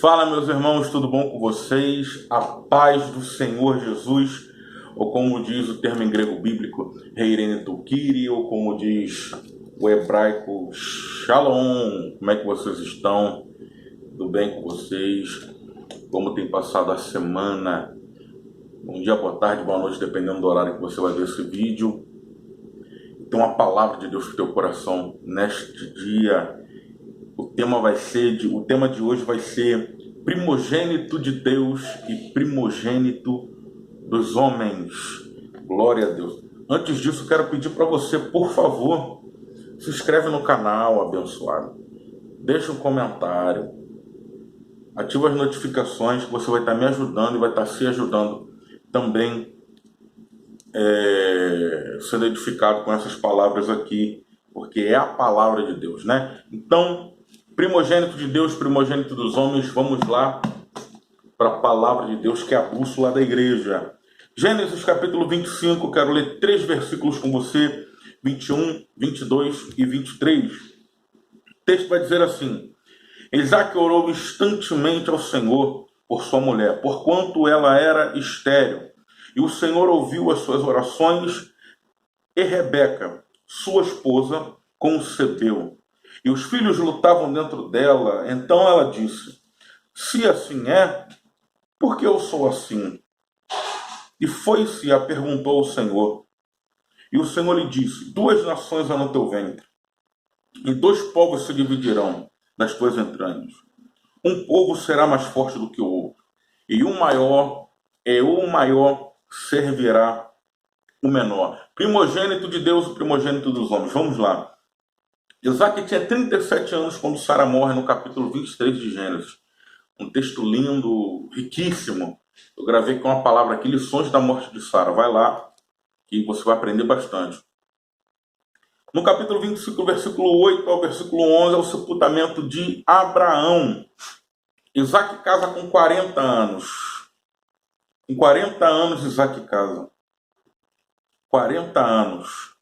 Fala, meus irmãos, tudo bom com vocês? A paz do Senhor Jesus, ou como diz o termo em grego bíblico, Reirene Tukiri, ou como diz o hebraico Shalom. Como é que vocês estão? Tudo bem com vocês? Como tem passado a semana? Bom dia, boa tarde, boa noite, dependendo do horário que você vai ver esse vídeo. Tem uma palavra de Deus para o teu coração neste dia. O tema de hoje vai ser primogênito de Deus e primogênito dos homens. Glória a Deus. Antes disso, quero pedir para você, por favor, se inscreve no canal, abençoado. Deixa um comentário. Ativa as notificações, que você vai estar me ajudando e vai estar se ajudando também, sendo edificado com essas palavras aqui, porque é a palavra de Deus, né? Então, primogênito de Deus, primogênito dos homens, vamos lá para a palavra de Deus, que é a bússola da igreja. Gênesis capítulo 25, quero ler 3 versículos com você, 21, 22 e 23. O texto vai dizer assim: Isaque orou instantemente ao Senhor por sua mulher, porquanto ela era estéril. E o Senhor ouviu as suas orações, e Rebeca, sua esposa, concebeu. E os filhos lutavam dentro dela. Então ela disse: Se assim é, por que eu sou assim? E foi-se e a perguntou ao Senhor. E o Senhor lhe disse: 2 nações há no teu ventre, e 2 povos se dividirão das tuas entranhas. Um povo será mais forte do que o outro, e o maior servirá o menor. Primogênito de Deus, o primogênito dos homens. Vamos lá. Isaque tinha 37 anos quando Sara morre, no capítulo 23 de Gênesis. Um texto lindo, riquíssimo. Eu gravei com uma palavra aqui, lições da morte de Sara. Vai lá, que você vai aprender bastante. No capítulo 25, versículo 8 ao versículo 11, é o sepultamento de Abraão. Isaque casa com 40 anos. Com 40 anos, Isaque casa. 40 anos.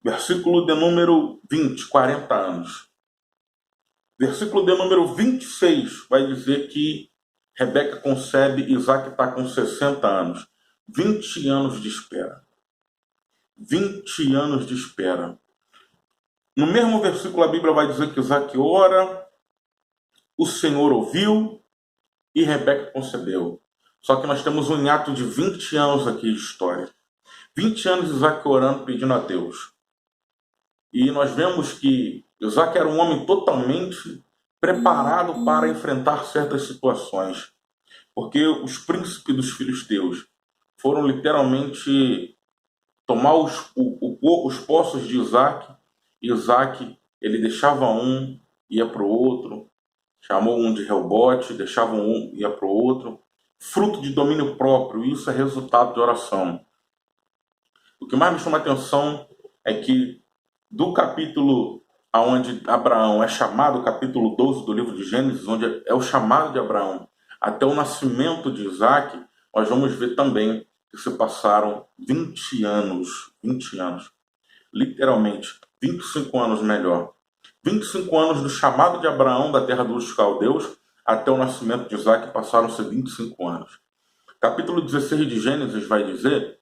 Versículo de número 20, 40 anos. Versículo de número 26 vai dizer que Rebeca concebe, Isaque está com 60 anos. 20 anos de espera. 20 anos de espera. No mesmo versículo a Bíblia vai dizer que Isaque ora, o Senhor ouviu e Rebeca concebeu. Só que nós temos um hiato de 20 anos aqui de história. 20 anos Isaque orando, pedindo a Deus. E nós vemos que Isaque era um homem totalmente preparado para enfrentar certas situações. Porque os príncipes dos filisteus foram literalmente tomar os poços de Isaque. E Isaque, ele deixava um, ia para o outro. Chamou um de Reobote, deixava um, ia para o outro. Fruto de domínio próprio, isso é resultado de oração. O que mais me chama a atenção é que do capítulo onde Abraão é chamado, capítulo 12 do livro de Gênesis, onde é o chamado de Abraão, até o nascimento de Isaque, nós vamos ver também que se passaram 20 anos, literalmente, 25 anos melhor. 25 anos do chamado de Abraão da terra dos caldeus até o nascimento de Isaque passaram-se 25 anos. Capítulo 16 de Gênesis vai dizer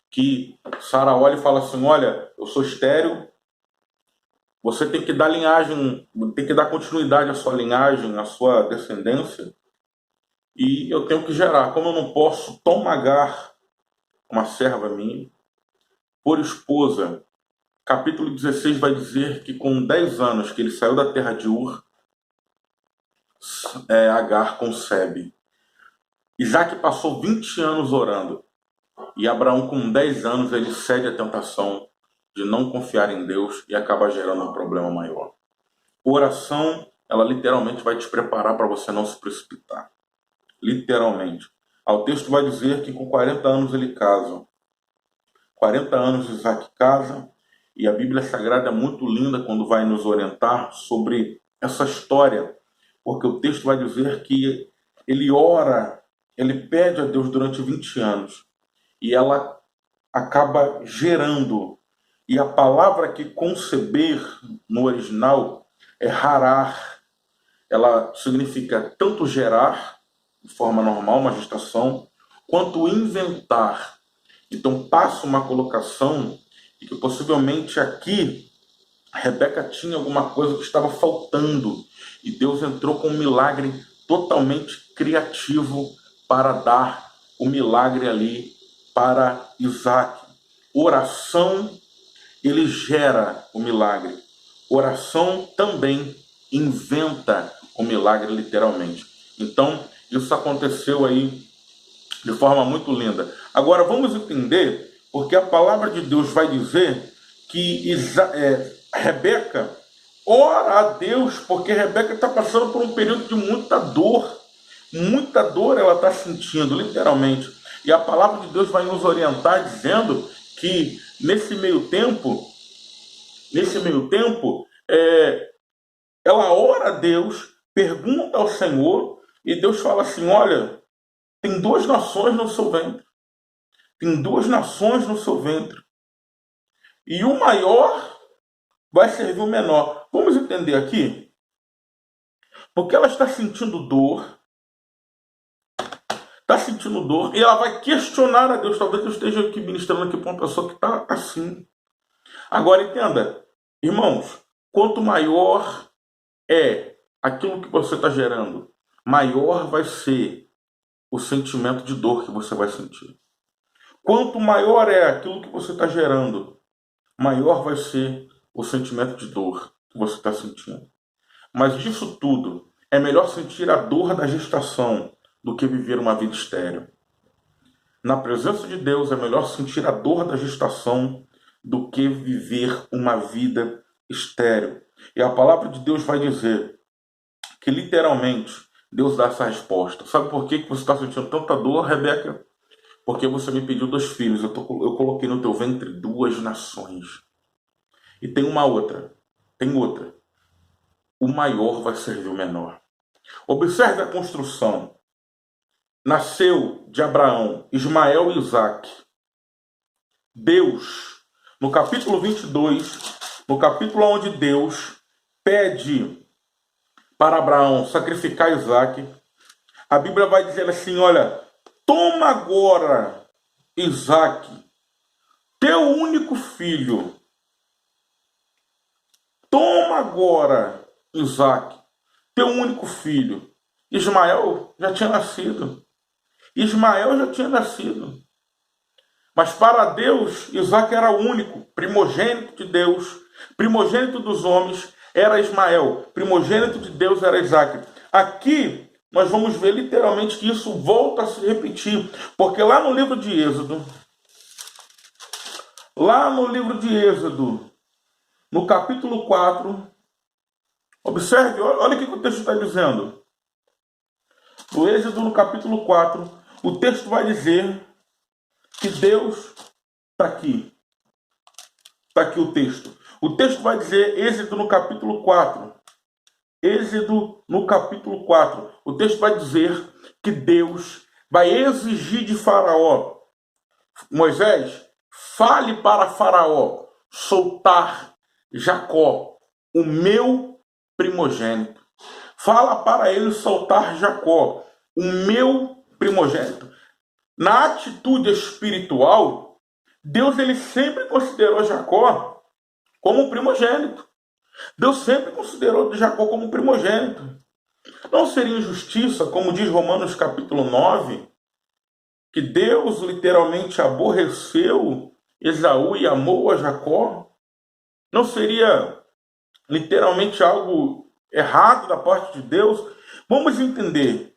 que Sara olha e fala assim: olha, eu sou estéril, você tem que dar linhagem, tem que dar continuidade à sua linhagem, à sua descendência, e eu tenho que gerar. Como eu não posso, toma Agar, uma serva minha, por esposa. Capítulo 16 vai dizer que com 10 anos que ele saiu da terra de Ur, Agar concebe. Isaque passou 20 anos orando. E Abraão, com 10 anos, ele cede à tentação de não confiar em Deus e acaba gerando um problema maior. Oração, ela literalmente vai te preparar para você não se precipitar. Literalmente. O texto vai dizer que com 40 anos ele casa. 40 anos Isaque casa. E a Bíblia Sagrada é muito linda quando vai nos orientar sobre essa história. Porque o texto vai dizer que ele ora, ele pede a Deus durante 20 anos. E ela acaba gerando. E a palavra que conceber no original é harar. ela significa tanto gerar, de forma normal, uma gestação, quanto inventar. Então passa uma colocação de que possivelmente aqui Rebeca tinha alguma coisa que estava faltando e Deus entrou com um milagre totalmente criativo para dar o milagre ali para Isaac. Oração, ele gera o milagre. Oração também inventa o milagre, literalmente. Então, isso aconteceu aí de forma muito linda. Agora, vamos entender, porque a palavra de Deus vai dizer que Rebeca ora a Deus, porque Rebeca está passando por um período de muita dor. Muita dor ela está sentindo, literalmente. E a palavra de Deus vai nos orientar dizendo que nesse meio tempo, ela ora a Deus, pergunta ao Senhor, e Deus fala assim: olha, tem duas nações no seu ventre. Tem duas nações no seu ventre. E o maior vai servir o menor. Vamos entender aqui? Porque ela está sentindo dor. Está sentindo dor. E ela vai questionar a Deus. Talvez eu esteja aqui ministrando aqui para uma pessoa que está assim. Agora entenda, irmãos, quanto maior é aquilo que você está gerando, maior vai ser o sentimento de dor que você vai sentir. Quanto maior é aquilo que você está gerando, maior vai ser o sentimento de dor que você está sentindo. Mas disso tudo, é melhor sentir a dor da gestação do que viver uma vida estéril. Na presença de Deus, é melhor sentir a dor da gestação do que viver uma vida estéril. E a palavra de Deus vai dizer que, literalmente, Deus dá essa resposta. Sabe por que você está sentindo tanta dor, Rebeca? Porque você me pediu 2 filhos. Eu coloquei no teu ventre 2 nações. E tem uma outra. Tem outra. O maior vai servir o menor. Observe a construção. Nasceu de Abraão, Ismael e Isaque. Deus, no capítulo 22, no capítulo onde Deus pede para Abraão sacrificar Isaque, a Bíblia vai dizer assim: olha, toma agora, Isaque, teu único filho. Toma agora, Isaque, teu único filho. Ismael já tinha nascido. Mas para Deus, Isaque era o único, primogênito de Deus, primogênito dos homens era Ismael, primogênito de Deus era Isaque. Aqui nós vamos ver literalmente que isso volta a se repetir, porque lá no livro de Êxodo, no capítulo 4, observe, olha o que o texto está dizendo. No Êxodo, no capítulo 4, o texto vai dizer que Deus está aqui. Está aqui o texto. O texto vai dizer, Êxodo no capítulo 4. Êxodo no capítulo 4. O texto vai dizer que Deus vai exigir de Faraó: Moisés, fale para Faraó soltar Jacó, o meu primogênito. Fala para ele soltar Jacó, o meu primogênito. Na atitude espiritual, Deus ele sempre considerou Jacó como primogênito. Deus sempre considerou Jacó como primogênito. Não seria injustiça, como diz Romanos capítulo 9, que Deus literalmente aborreceu Esaú e amou a Jacó? Não seria literalmente algo errado da parte de Deus? Vamos entender.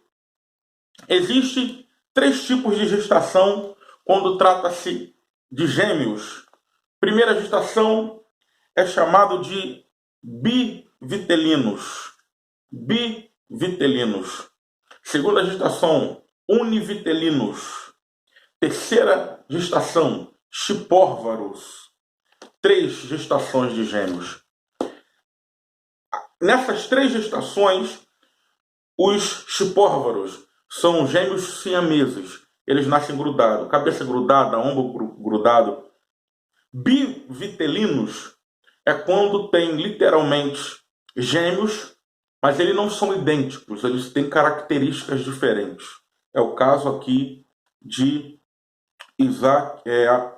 Existem 3 tipos de gestação quando trata-se de gêmeos. Primeira gestação é chamado de bivitelinos. Segunda gestação, univitelinos. Terceira gestação, chipórvaros. 3 gestações de gêmeos. Nessas 3 gestações, os chipórvaros são gêmeos siameses. Eles nascem grudados, cabeça grudada, ombro grudado. Bivitelinos é quando tem literalmente gêmeos mas eles não são idênticos, eles têm características diferentes. É o caso aqui de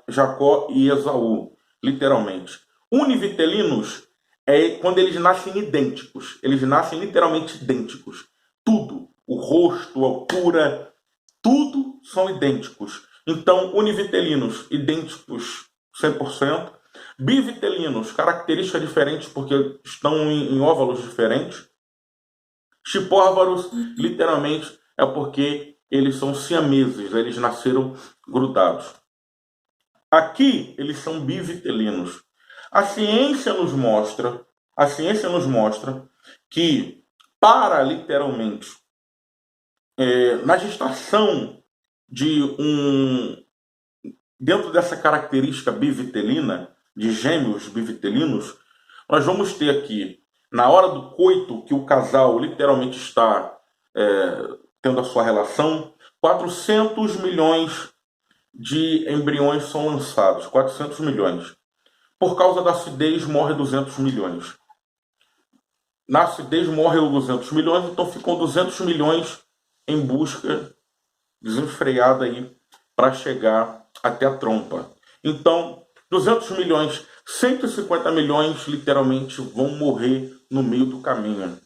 Jacó e Esaú, literalmente. Univitelinos é quando eles nascem idênticos, eles nascem literalmente idênticos. Tudo, o rosto, a altura, tudo são idênticos. Então, univitelinos, idênticos 100%. Bivitelinos, características diferentes porque estão em óvalos diferentes. Chipórvaros, literalmente, é porque eles são siameses, eles nasceram grudados. Aqui, eles são bivitelinos. A ciência nos mostra que, para literalmente, na gestação de dentro dessa característica bivitelina, de gêmeos bivitelinos, nós vamos ter aqui, na hora do coito, que o casal literalmente está tendo a sua relação, 400 milhões de embriões são lançados, 400 milhões. Por causa da acidez, morre 200 milhões. Na acidez morreu 200 milhões, então ficam 200 milhões em busca desenfreada aí para chegar até a trompa. Então, 200 milhões, 150 milhões literalmente vão morrer no meio do caminho.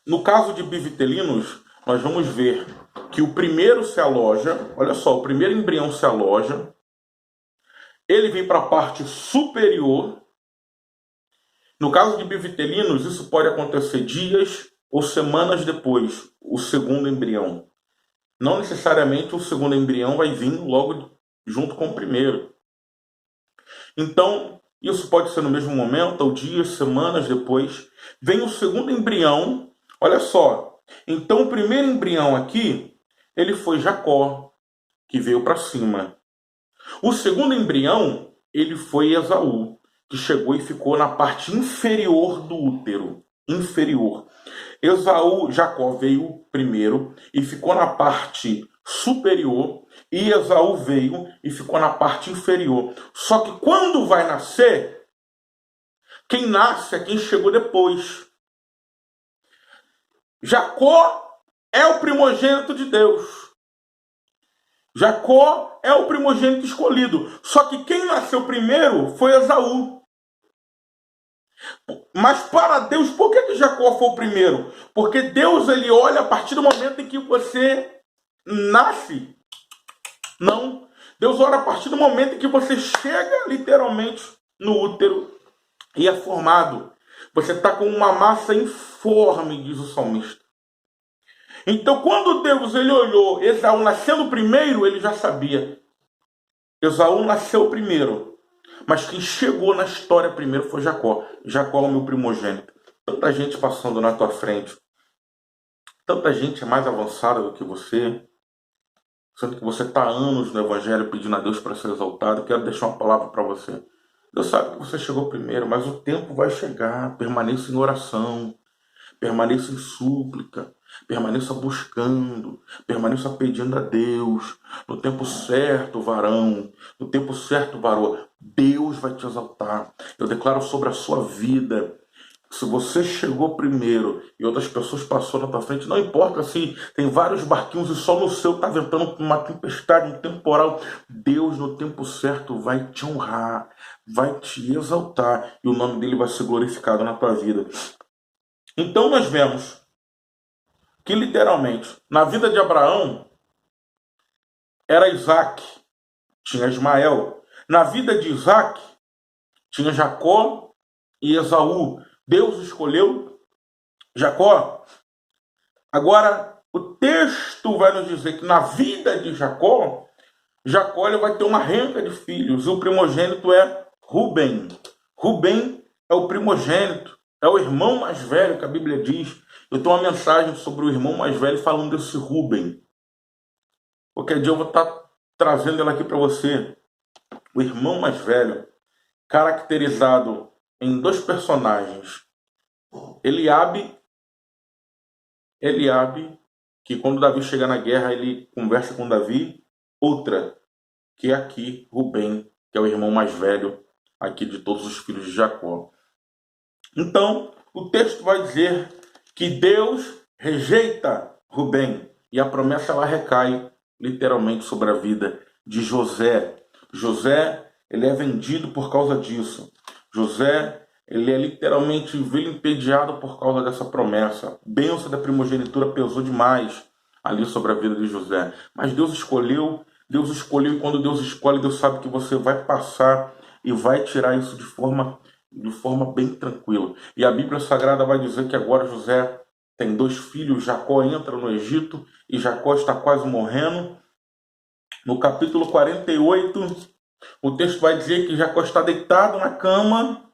No caso de bivitelinos, nós vamos ver que o primeiro se aloja, olha só, o primeiro embrião se aloja, ele vem para a parte superior. No caso de bivitelinos, isso pode acontecer dias ou semanas depois, o segundo embrião. Não necessariamente o segundo embrião vai vir logo junto com o primeiro. Então, isso pode ser no mesmo momento, ou dias, semanas depois. Vem o segundo embrião, olha só. Então, o primeiro embrião aqui, ele foi Jacó, que veio para cima. O segundo embrião, ele foi Esaú, que chegou e ficou na parte inferior do útero. Inferior. Jacó veio primeiro e ficou na parte superior, e Esaú veio e ficou na parte inferior. Só que quando vai nascer, quem nasce é quem chegou depois. Jacó é o primogênito de Deus. Jacó é o primogênito escolhido. Só que quem nasceu primeiro foi Esaú. Mas para Deus, por que Jacó foi o primeiro? Porque Deus, ele olha a partir do momento em que você nasce. Não. Deus olha a partir do momento em que você chega literalmente no útero e é formado. Você está com uma massa informe, diz o salmista. Então, quando Deus ele olhou Esaú nascendo primeiro, ele já sabia. Esaú nasceu primeiro. Mas quem chegou na história primeiro foi Jacó. Jacó é o meu primogênito. Tanta gente passando na tua frente. Tanta gente é mais avançada do que você. Sendo que você está há anos no Evangelho pedindo a Deus para ser exaltado. Quero deixar uma palavra para você. Deus sabe que você chegou primeiro, mas o tempo vai chegar. Permaneça em oração. Permaneça em súplica. Permaneça buscando. Permaneça pedindo a Deus. No tempo certo, varão. No tempo certo, varoa. Deus vai te exaltar. Eu declaro sobre a sua vida. Se você chegou primeiro e outras pessoas passaram na tua frente, não importa se tem vários barquinhos e só no seu está ventando uma tempestade, um temporal. Deus, no tempo certo, vai te honrar, vai te exaltar e o nome dele vai ser glorificado na tua vida. Então nós vemos que literalmente, na vida de Abraão, era Isaac, tinha Ismael. Na vida de Isaac, tinha Jacó e Esaú. Deus escolheu Jacó. Agora, o texto vai nos dizer que na vida de Jacó, ele vai ter uma renca de filhos. E o primogênito é Rubem. Rubem é o primogênito. É o irmão mais velho que a Bíblia diz. Eu tenho uma mensagem sobre o irmão mais velho falando desse Rubem. Qualquer dia eu vou estar trazendo ela aqui para você. O irmão mais velho, caracterizado em dois personagens. Eliabe, que quando Davi chega na guerra, ele conversa com Davi. Outra, que é aqui, Rubem, que é o irmão mais velho aqui de todos os filhos de Jacó. Então, o texto vai dizer que Deus rejeita Rubem e a promessa ela recai literalmente sobre a vida de José. José, ele é vendido por causa disso. José, ele é literalmente vilipendiado por causa dessa promessa. A bênção da primogenitura pesou demais ali sobre a vida de José. Mas Deus escolheu, e quando Deus escolhe, Deus sabe que você vai passar e vai tirar isso de forma bem tranquila. E a Bíblia Sagrada vai dizer que agora José tem 2 filhos, Jacó entra no Egito e Jacó está quase morrendo. No capítulo 48, o texto vai dizer que Jacó está deitado na cama.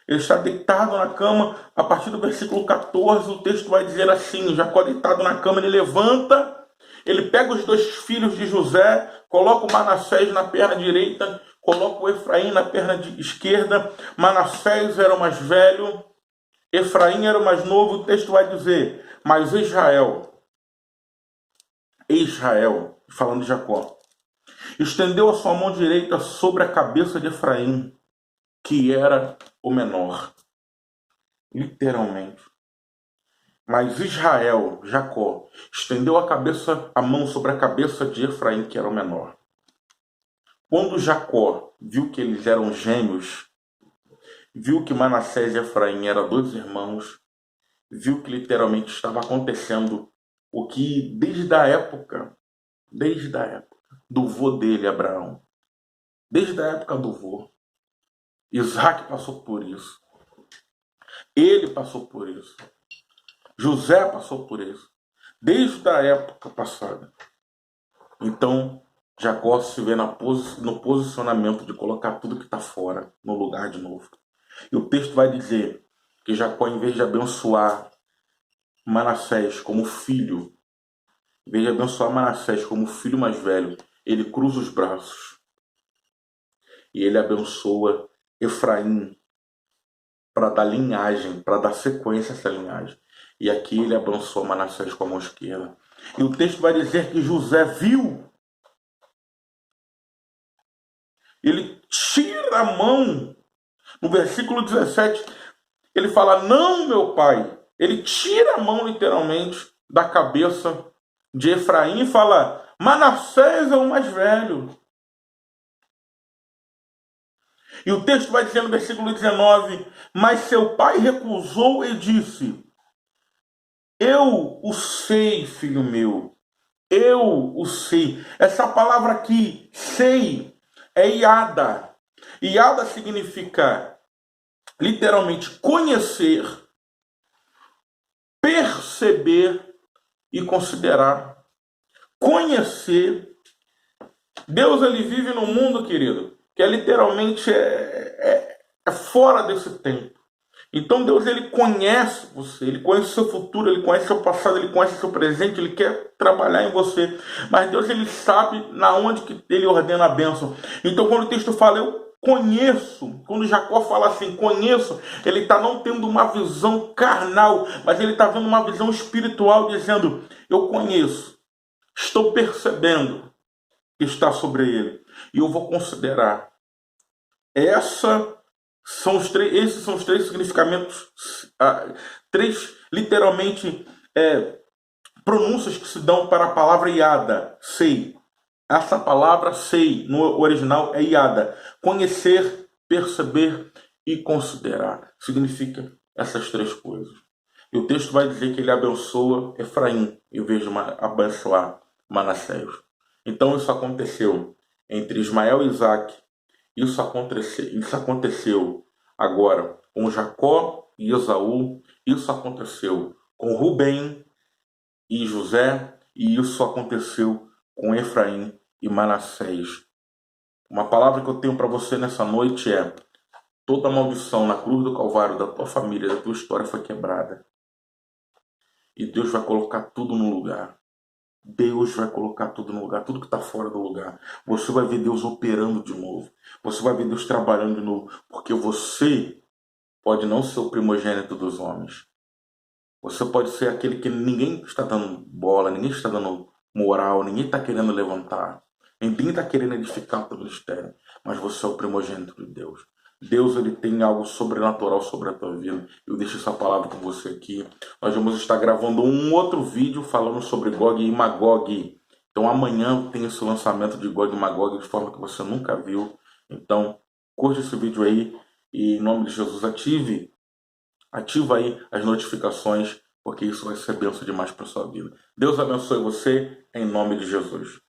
Ele está deitado na cama. A partir do versículo 14, o texto vai dizer assim: Jacó deitado na cama, ele levanta, ele pega os 2 filhos de José, coloca o Manassés na perna direita, coloca o Efraim na perna esquerda. Manassés era o mais velho, Efraim era o mais novo. O texto vai dizer: mas Israel, falando de Jacó, estendeu a sua mão direita sobre a cabeça de Efraim, que era o menor. Literalmente. Mas Israel, Jacó, estendeu a mão sobre a cabeça de Efraim, que era o menor. Quando Jacó viu que eles eram gêmeos, viu que Manassés e Efraim eram 2 irmãos, viu que literalmente estava acontecendo o que desde a época do vô dele, Abraão, desde a época do vô, Isaac passou por isso, ele passou por isso, José passou por isso, desde a época passada. Então, Jacó se vê no posicionamento de colocar tudo que está fora no lugar de novo. E o texto vai dizer que Jacó, em vez de abençoar Manassés como filho, em vez de abençoar Manassés como filho mais velho, ele cruza os braços e ele abençoa Efraim para dar linhagem, para dar sequência a essa linhagem. E aqui ele abençoa Manassés com a mão esquerda. E o texto vai dizer que José viu. Ele tira a mão. No versículo 17, ele fala: não, meu pai. Ele tira a mão, literalmente, da cabeça de Efraim e fala: Manassés é o mais velho. E o texto vai dizer no versículo 19: mas seu pai recusou e disse: eu o sei, filho meu, eu o sei. Essa palavra aqui, sei, é iada. Iada significa, literalmente, conhecer, perceber e considerar. Conhecer. Deus, ele vive num mundo, querido, que é literalmente fora desse tempo. Então Deus, ele conhece você, ele conhece o seu futuro, ele conhece o seu passado, ele conhece o seu presente, ele quer trabalhar em você. Mas Deus, ele sabe na onde que ele ordena a bênção. Então quando o texto fala, eu conheço, quando Jacó fala assim, conheço, ele está não tendo uma visão carnal, mas ele está vendo uma visão espiritual, dizendo, eu conheço, estou percebendo que está sobre ele, e eu vou considerar. Esses são os 3 significamentos, 3 literalmente pronúncias que se dão para a palavra iada, sei. Essa palavra sei no original é iada, conhecer, perceber e considerar. Significa essas 3 coisas. E o texto vai dizer que ele abençoa Efraim em vez de abençoar Manassés. Então isso aconteceu entre Ismael e Isaac. Isso aconteceu agora com Jacó e Esaú. Isso aconteceu com Rubem e José. E isso aconteceu com Efraim e Manassés. Uma palavra que eu tenho para você nessa noite é: toda maldição na cruz do Calvário da tua família, da tua história foi quebrada. E Deus vai colocar tudo no lugar. Deus vai colocar tudo no lugar, tudo que está fora do lugar. Você vai ver Deus operando de novo. Você vai ver Deus trabalhando de novo. Porque você pode não ser o primogênito dos homens. Você pode ser aquele que ninguém está dando bola, ninguém está dando moral, ninguém está querendo levantar. Ninguém está querendo edificar o teu ministério. Mas você é o primogênito de Deus. Deus, ele tem algo sobrenatural sobre a tua vida. Eu deixo essa palavra com você aqui. Nós vamos estar gravando um outro vídeo falando sobre Gog e Magog. Então amanhã tem esse lançamento de Gog e Magog de forma que você nunca viu. Então curte esse vídeo aí e em nome de Jesus ativa aí as notificações, porque isso vai ser bênção demais para sua vida. Deus abençoe você em nome de Jesus.